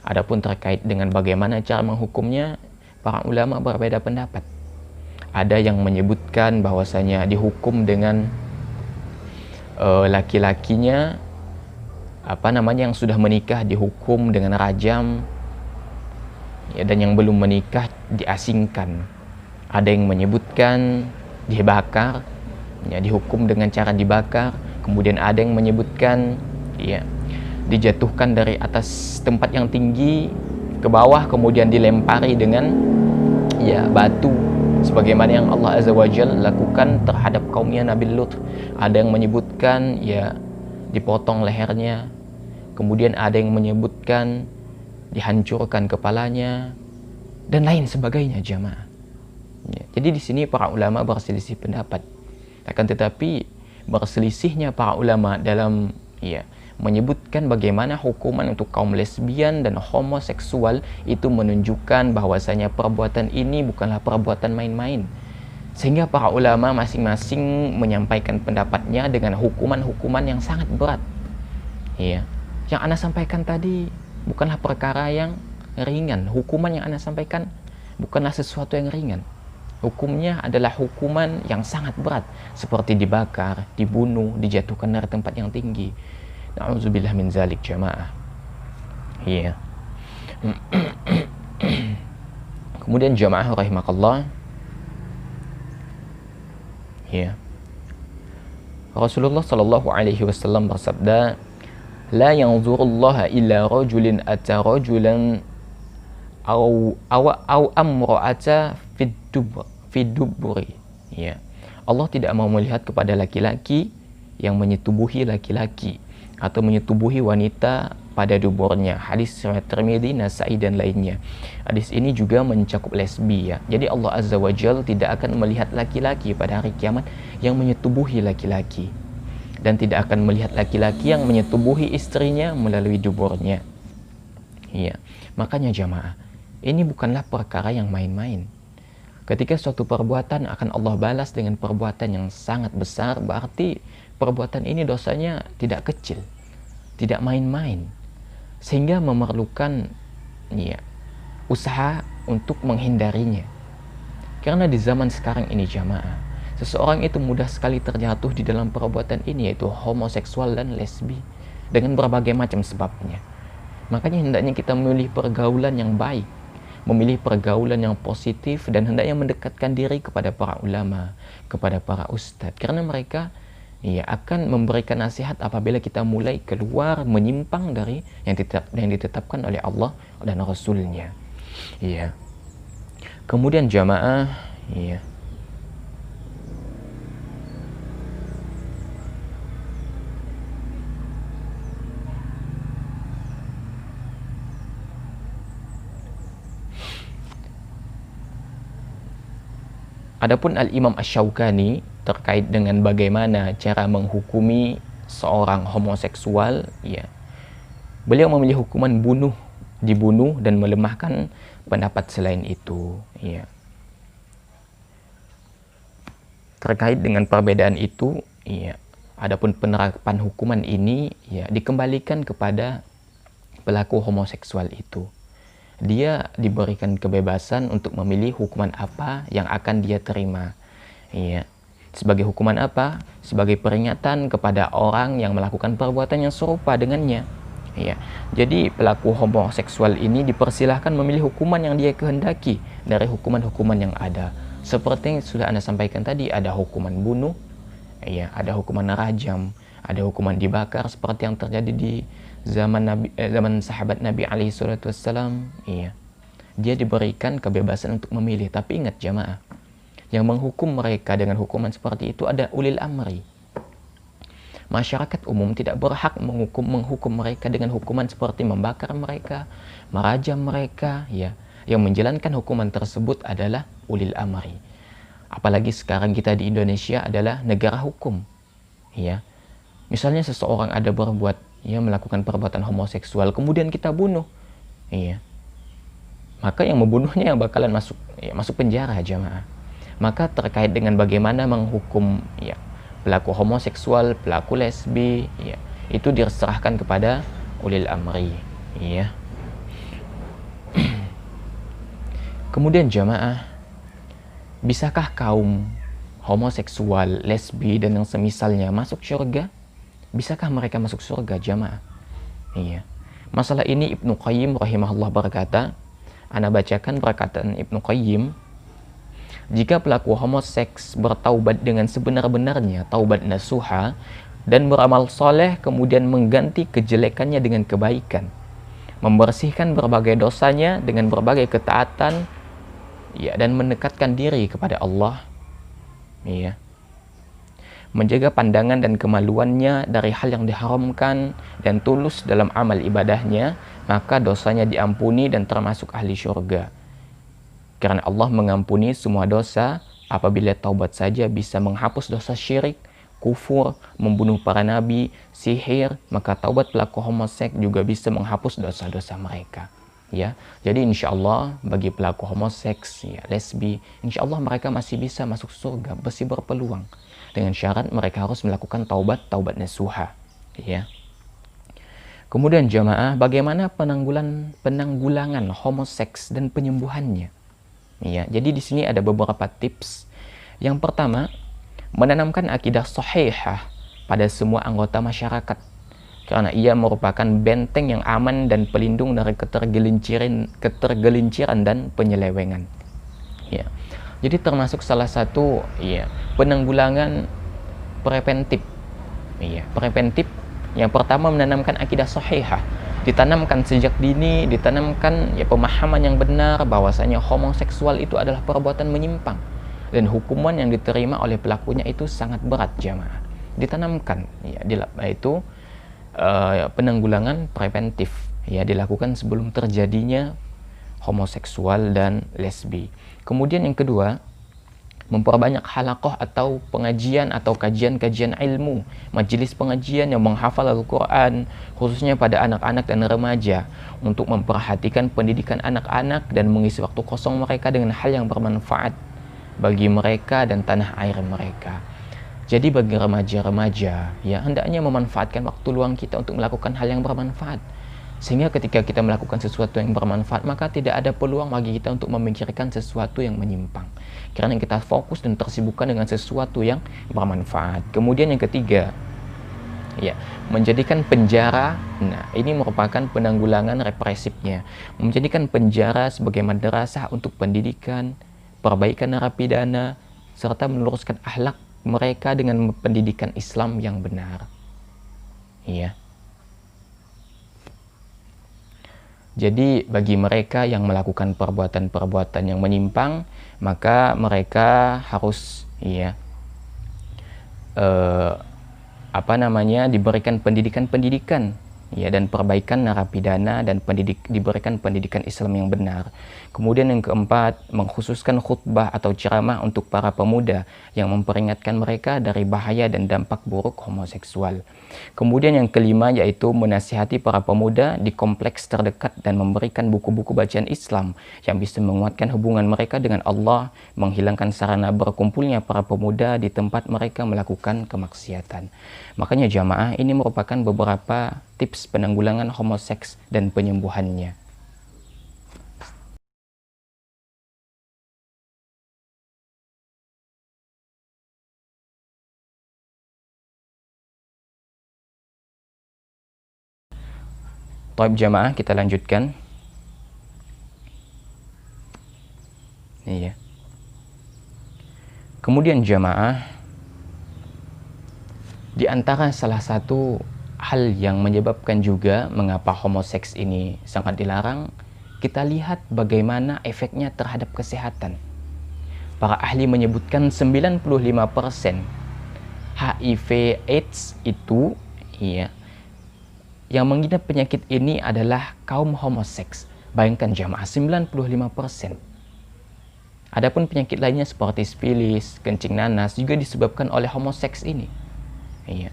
Adapun terkait dengan bagaimana cara menghukumnya, para ulama berbeda pendapat. Ada yang menyebutkan bahwasanya dihukum dengan laki-lakinya yang sudah menikah dihukum dengan rajam, ya, dan yang belum menikah diasingkan. Ada yang menyebutkan dibakar, ya, dihukum dengan cara dibakar. Kemudian ada yang menyebutkan, ya, dijatuhkan dari atas tempat yang tinggi ke bawah, kemudian dilempari dengan, ya, batu, sebagaimana yang Allah Azza wa Jalla lakukan terhadap kaumnya Nabi Lut. Ada yang menyebutkan, ya, dipotong lehernya. Kemudian ada yang menyebutkan dihancurkan kepalanya dan lain sebagainya, jamaah. Ya, jadi di sini para ulama berselisih pendapat. Akan tetapi berselisihnya para ulama dalam, ya, menyebutkan bagaimana hukuman untuk kaum lesbian dan homoseksual itu menunjukkan bahwasanya perbuatan ini bukanlah perbuatan main-main. Sehingga para ulama masing-masing menyampaikan pendapatnya dengan hukuman-hukuman yang sangat berat. Ya, yang Anda sampaikan tadi bukanlah perkara yang ringan. Hukuman yang Anda sampaikan bukanlah sesuatu yang ringan. Hukumnya adalah hukuman yang sangat berat, seperti dibakar, dibunuh, dijatuhkan dari tempat yang tinggi. Na'udzubillah min zalik, jamaah. Iya. Kemudian jamaah rahimakallah. Iya. Rasulullah sallallahu alaihi wasallam bersabda, "La yanzurullaha illa rajulin ata rajulan aw amra'ata fid duburi." Ya. Allah tidak mau melihat kepada laki-laki yang menyetubuhi laki-laki atau menyetubuhi wanita pada duburnya. Hadis riwayat Tirmidzi, Nasa'i dan lainnya. Hadis ini juga mencakup lesbi, ya. Jadi Allah Azza wa Jalla tidak akan melihat laki-laki pada hari kiamat yang menyetubuhi laki-laki, dan tidak akan melihat laki-laki yang menyetubuhi istrinya melalui duburnya. Iya. Makanya jamaah, ini bukanlah perkara yang main-main. Ketika suatu perbuatan akan Allah balas dengan perbuatan yang sangat besar, berarti perbuatan ini dosanya tidak kecil, tidak main-main, sehingga memerlukan, ya, usaha untuk menghindarinya. Karena di zaman sekarang ini jamaah, seseorang itu mudah sekali terjatuh di dalam perbuatan ini, yaitu homoseksual dan lesbi, dengan berbagai macam sebabnya. Makanya hendaknya kita memilih pergaulan yang baik, memilih pergaulan yang positif, dan hendaknya mendekatkan diri kepada para ulama, kepada para ustadz, karena mereka, ya, akan memberikan nasihat apabila kita mulai keluar menyimpang dari yang ditetapkan oleh Allah dan Rasulnya. Ya. Kemudian jamaah, ya, adapun Al-Imam Asy-Syaukani terkait dengan bagaimana cara menghukumi seorang homoseksual, ya, beliau memilih hukuman dibunuh dan melemahkan pendapat selain itu, ya. Terkait dengan perbedaan itu, ya, adapun penerapan hukuman ini, ya, dikembalikan kepada pelaku homoseksual itu. Dia diberikan kebebasan untuk memilih hukuman apa yang akan dia terima, ya. Sebagai hukuman apa? Sebagai peringatan kepada orang yang melakukan perbuatan yang serupa dengannya, ya. Jadi pelaku homoseksual ini dipersilahkan memilih hukuman yang dia kehendaki dari hukuman-hukuman yang ada. Seperti yang sudah Anda sampaikan tadi, ada hukuman bunuh, ya, ada hukuman rajam, ada hukuman dibakar seperti yang terjadi di zaman sahabat Nabi alaihi salatu wassalam, iya. Dia diberikan kebebasan untuk memilih, tapi ingat jamaah, yang menghukum mereka dengan hukuman seperti itu ada ulil amri. Masyarakat umum tidak berhak menghukum mereka dengan hukuman seperti membakar mereka, merajam mereka, ya. Yang menjalankan hukuman tersebut adalah ulil amri. Apalagi sekarang kita di Indonesia adalah negara hukum, ya. Misalnya seseorang ada berbuat, ya, melakukan perbuatan homoseksual, kemudian kita bunuh, iya, maka yang membunuhnya yang bakalan masuk penjara, jamaah. Maka terkait dengan bagaimana menghukum, ya, pelaku homoseksual, pelaku lesbi, ya, itu diserahkan kepada ulil amri, ya. Kemudian jamaah, bisakah kaum homoseksual, lesbi, dan yang semisalnya masuk surga? Bisakah mereka masuk surga jamaah? Iya. Masalah ini Ibnu Qayyim rahimahullah berkata, ana bacakan perkataan Ibnu Qayyim, jika pelaku homoseks bertaubat dengan sebenar-benarnya, taubat nasuha, dan beramal soleh, kemudian mengganti kejelekannya dengan kebaikan, membersihkan berbagai dosanya dengan berbagai ketaatan, ya, dan mendekatkan diri kepada Allah, ya, menjaga pandangan dan kemaluannya dari hal yang diharamkan dan tulus dalam amal ibadahnya, maka dosanya diampuni dan termasuk ahli syurga. Karena Allah mengampuni semua dosa apabila taubat saja bisa menghapus dosa syirik, kufur, membunuh para nabi, sihir, maka taubat pelaku homoseks juga bisa menghapus dosa-dosa mereka. Ya, jadi insya Allah bagi pelaku homoseks, ya, lesbi, insya Allah mereka masih bisa masuk surga, masih berpeluang. Dengan syarat mereka harus melakukan taubat nasuha. Ya. Kemudian jamaah, bagaimana penanggulangan homoseks dan penyembuhannya? Ya, jadi di sini ada beberapa tips. Yang pertama, menanamkan akidah sahihah pada semua anggota masyarakat, karena ia merupakan benteng yang aman dan pelindung dari ketergelinciran dan penyelewengan. Ya. Jadi termasuk salah satu, ya, penanggulangan preventif. Ya, preventif yang pertama menanamkan akidah sahihah, ditanamkan sejak dini, ditanamkan, ya, pemahaman yang benar bahwasanya homoseksual itu adalah perbuatan menyimpang dan hukuman yang diterima oleh pelakunya itu sangat berat jamaah. Ditanamkan, ya, itu penanggulangan preventif, ya, dilakukan sebelum terjadinya homoseksual dan lesbi. Kemudian yang kedua, memperbanyak halaqah atau pengajian atau kajian-kajian ilmu, majelis pengajian yang menghafal Al-Quran, khususnya pada anak-anak dan remaja, untuk memperhatikan pendidikan anak-anak dan mengisi waktu kosong mereka dengan hal yang bermanfaat bagi mereka dan tanah air mereka. Jadi bagi remaja-remaja, ya, hendaknya memanfaatkan waktu luang kita untuk melakukan hal yang bermanfaat. Sehingga ketika kita melakukan sesuatu yang bermanfaat, maka tidak ada peluang bagi kita untuk memikirkan sesuatu yang menyimpang. Karena kita fokus dan tersibukkan dengan sesuatu yang bermanfaat. Kemudian yang ketiga, ya, menjadikan penjara, nah ini merupakan penanggulangan represifnya. Menjadikan penjara sebagai madrasah untuk pendidikan, perbaikan narapidana, serta meluruskan akhlak mereka dengan pendidikan Islam yang benar. Iya. Jadi bagi mereka yang melakukan perbuatan-perbuatan yang menyimpang, maka mereka harus, ya, diberikan pendidikan-pendidikan, ya, dan perbaikan narapidana dan diberikan pendidikan Islam yang benar. Kemudian yang keempat, mengkhususkan khutbah atau ceramah untuk para pemuda yang memperingatkan mereka dari bahaya dan dampak buruk homoseksual. Kemudian yang kelima, yaitu menasihati para pemuda di kompleks terdekat dan memberikan buku-buku bacaan Islam yang bisa menguatkan hubungan mereka dengan Allah, menghilangkan sarana berkumpulnya para pemuda di tempat mereka melakukan kemaksiatan. Makanya jamaah, ini merupakan beberapa tips penanggulangan homoseks dan penyembuhannya. Baik jamaah, kita lanjutkan. Iya. Kemudian jamaah, di antara salah satu hal yang menyebabkan juga mengapa homoseks ini sangat dilarang, kita lihat bagaimana efeknya terhadap kesehatan. Para ahli menyebutkan 95% HIV AIDS itu, ya, yang mengidap penyakit ini adalah kaum homoseks. Bayangkan jamaah, 95%. Adapun penyakit lainnya seperti sifilis, kencing nanas juga disebabkan oleh homoseks ini. Iya.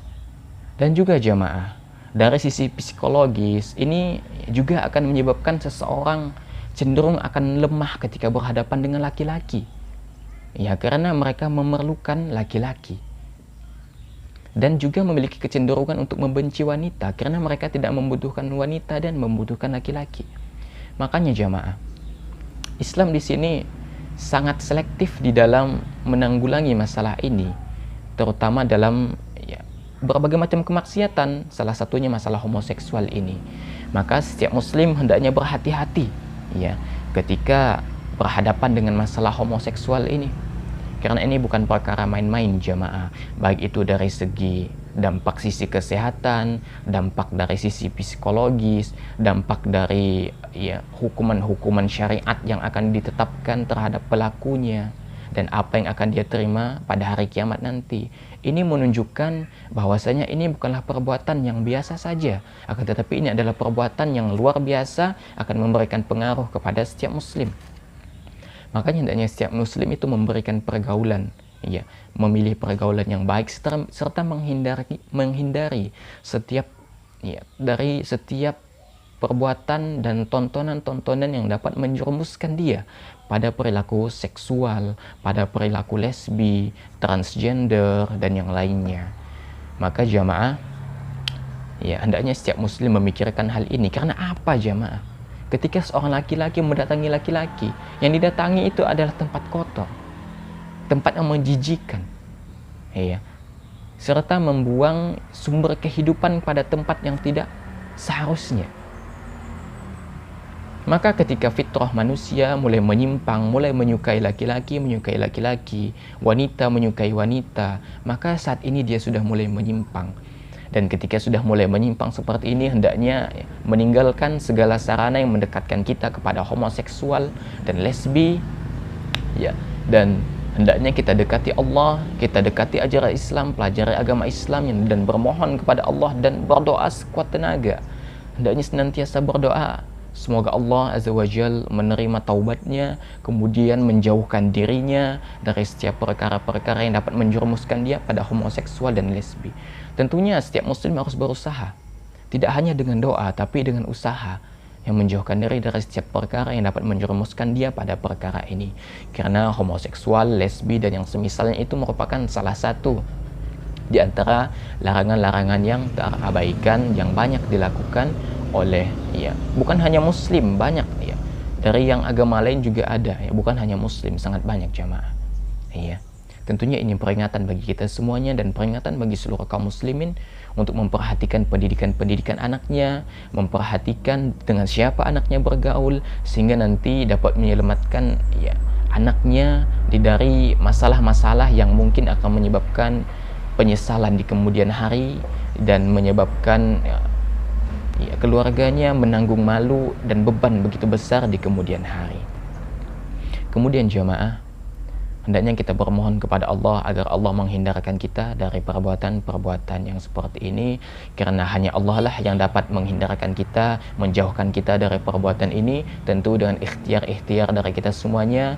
Dan juga jamaah, dari sisi psikologis ini juga akan menyebabkan seseorang cenderung akan lemah ketika berhadapan dengan laki-laki. Ya, karena mereka memerlukan laki-laki. Dan juga memiliki kecenderungan untuk membenci wanita karena mereka tidak membutuhkan wanita dan membutuhkan laki-laki. Makanya jamaah, Islam di sini sangat selektif di dalam menanggulangi masalah ini, terutama dalam berbagai macam kemaksiatan, salah satunya masalah homoseksual ini. Maka setiap muslim hendaknya berhati-hati ya ketika berhadapan dengan masalah homoseksual ini. Karena ini bukan perkara main-main jamaah, baik itu dari segi dampak sisi kesehatan, dampak dari sisi psikologis, dampak dari hukuman-hukuman syariat yang akan ditetapkan terhadap pelakunya, dan apa yang akan dia terima pada hari kiamat nanti. Ini menunjukkan bahwasanya ini bukanlah perbuatan yang biasa saja, akan tetapi ini adalah perbuatan yang luar biasa, akan memberikan pengaruh kepada setiap muslim. Makanya hendaknya setiap muslim itu memberikan pergaulan, memilih pergaulan yang baik serta menghindari dari setiap perbuatan dan tontonan-tontonan yang dapat menjerumuskan dia pada perilaku seksual, pada perilaku lesbi, transgender, dan yang lainnya. Maka jamaah, hendaknya setiap muslim memikirkan hal ini. Karena apa jamaah? Ketika seorang laki-laki mendatangi laki-laki, yang didatangi itu adalah tempat kotor, tempat yang menjijikkan, serta membuang sumber kehidupan pada tempat yang tidak seharusnya. Maka ketika fitrah manusia mulai menyimpang, mulai menyukai laki-laki, wanita menyukai wanita, maka saat ini dia sudah mulai menyimpang. Dan ketika sudah mulai menyimpang seperti ini, hendaknya meninggalkan segala sarana yang mendekatkan kita kepada homoseksual dan lesbi, dan hendaknya kita dekati Allah, kita dekati ajaran Islam, pelajari agama Islam, dan bermohon kepada Allah dan berdoa sekuat tenaga. Hendaknya senantiasa berdoa semoga Allah Azza wa Jal menerima taubatnya, kemudian menjauhkan dirinya dari setiap perkara-perkara yang dapat menjerumuskan dia pada homoseksual dan lesbi. Tentunya setiap muslim harus berusaha, tidak hanya dengan doa, tapi dengan usaha yang menjauhkan diri dari setiap perkara yang dapat menjerumuskan dia pada perkara ini. Karena homoseksual, lesbi, dan yang semisalnya itu merupakan salah satu di antara larangan-larangan yang terabaikan, yang banyak dilakukan oleh bukan hanya muslim, banyak dari yang agama lain juga ada, bukan hanya muslim, sangat banyak jamaah. Tentunya ini peringatan bagi kita semuanya dan peringatan bagi seluruh kaum muslimin untuk memperhatikan pendidikan anaknya, memperhatikan dengan siapa anaknya bergaul, sehingga nanti dapat menyelamatkan anaknya dari masalah-masalah yang mungkin akan menyebabkan penyesalan di kemudian hari dan menyebabkan keluarganya menanggung malu dan beban begitu besar di kemudian hari. Kemudian jamaah, hendaknya kita bermohon kepada Allah agar Allah menghindarkan kita dari perbuatan-perbuatan yang seperti ini, karena hanya Allah lah yang dapat menghindarkan kita, menjauhkan kita dari perbuatan ini, tentu dengan ikhtiar-ikhtiar dari kita semuanya.